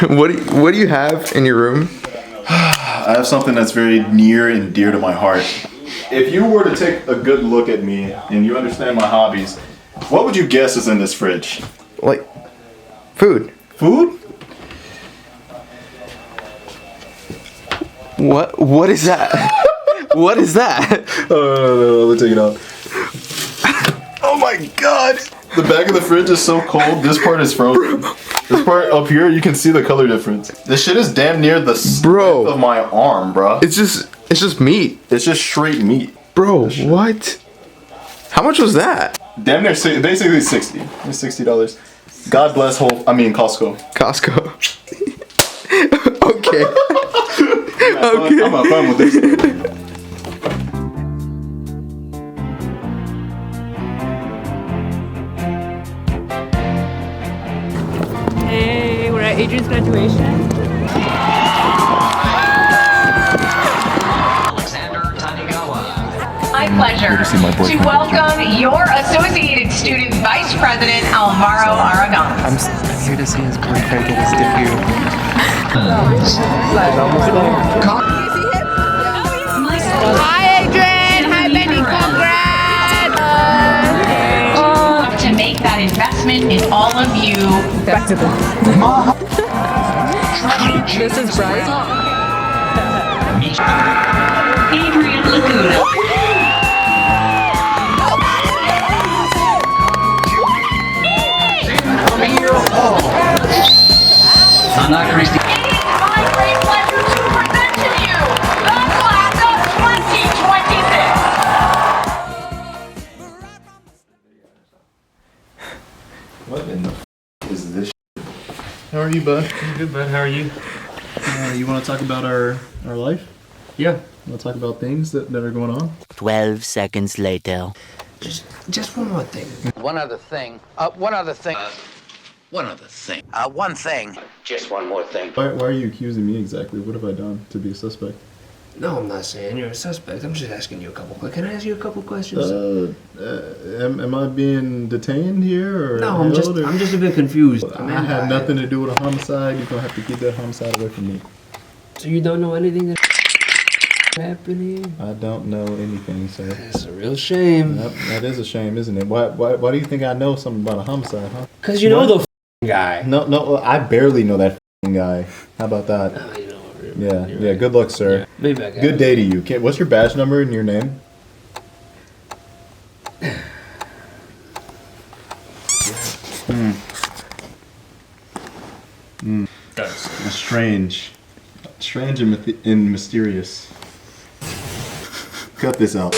What do you have in your room? I have something that's very near and dear to my heart. If you were to take a good look at me and you understand my hobbies, what would you guess is in this fridge? Like food. Food? What is that? What is that? Oh, let me take it out. Oh my god! The back of the fridge is so cold. This part is frozen. This part up here, you can see the color difference. This shit is damn near the length of my arm, bro. It's just meat. It's just straight meat. Bro, what? How much was that? Damn near, basically 60. It's $60. God bless Costco. Costco. Okay. Okay. I'm having fun with this. Hey, we're at Adrian's graduation. My pleasure to welcome your Associated Student Vice President, Alvaro Aragon. I'm here to see his boyfriend get his debut. Hi, Adrian. Hi, Benny. Congrats. To make that investment in all of you. This is Bryce. Adrian Laguna. Anna Christie. It is my great pleasure to present to you the class of 2026. What in the is this shit? How are you, bud? I'm good, bud. How are you? You want to talk about our life? Yeah. You want to talk about things that are going on? 12 seconds later. Just one more thing. One other thing. One other thing. One thing. Just one more thing. Why are you accusing me exactly? What have I done to be a suspect? No, I'm not saying you're a suspect. I'm just asking you a couple questions. Can I ask you a couple questions? Am I being detained here? Or No, I'm just a bit confused. I had nothing to do with a homicide. You're gonna have to keep that homicide away from me. So you don't know anything that happened here? I don't know anything, sir. That's a real shame. Yep, that is a shame, isn't it? Why do you think I know something about a homicide, huh? Cause you know the guy. No, I barely know that guy. How about that? You know, Yeah. Good luck, sir. Yeah, maybe I got Good day to you. What's your badge number and your name? Strange and mysterious. Cut this out.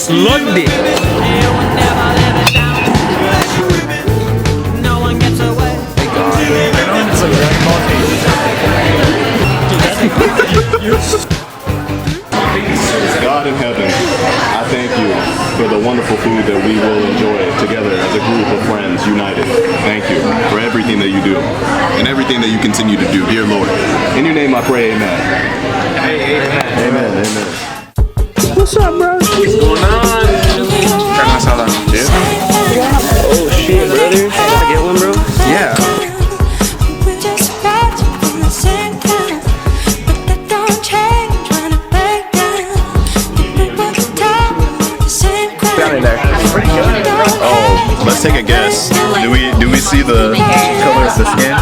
Slugged it. God in heaven, I thank you for the wonderful food that we will enjoy together as a group of friends united. Thank you for everything that you do and everything that you continue to do, dear Lord. In your name I pray, amen. Amen. What's up, bro? What's going on? Carne asada. Yeah. Oh shit, brother. Can I get one, bro? Yeah. Oh, let's take a guess. Do we see the color is the skin.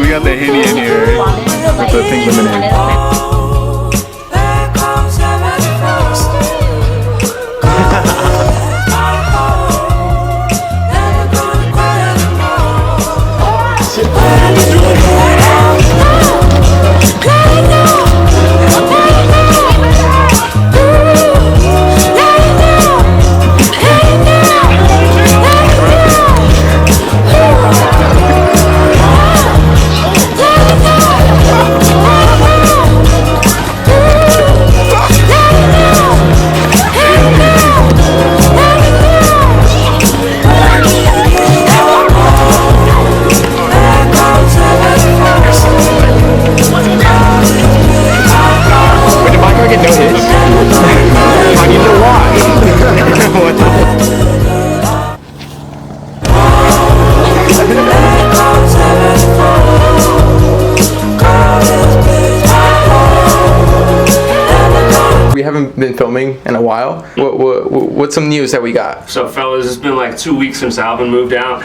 We got the Henny in here with the pink lemonade. We haven't been filming in a while. What's some news that we got? So fellas, it's been like 2 weeks since Alvin moved out.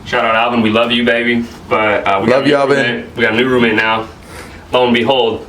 Shout out Alvin, we love you, baby. But we Love you, Alvin. We got a new roommate now. Lo and behold.